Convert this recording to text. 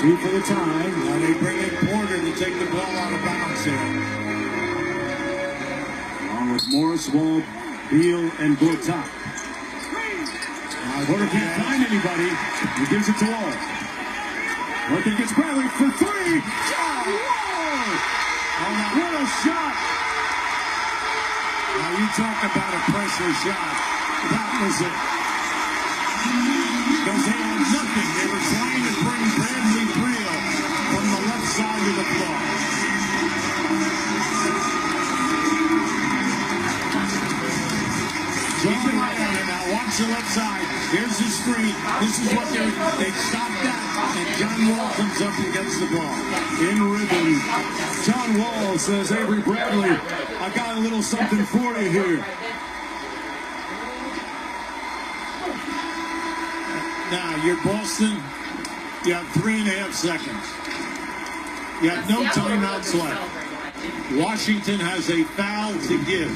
2 for the tie. Now they bring in Porter to take the ball out of bounds here. Along with Morris, Wall, Beal, and Gortat. Porter can't find anybody. He gives it to Wall. Working gets Bradley for 3. What a shot! Now you talk about a pressure shot. That was it. Because they had nothing. They were trying to bring Bradley Beal from the left side of the floor. Keep an eye on it now. Watch the left side. Here's the screen. This is what they stopped that. And John Wall comes up and gets the ball. In rhythm. John Wall says, Avery Bradley, I got a little something for you here. Now, you're Boston. You have 3.5 seconds. You have no timeouts left. Washington has a foul to give.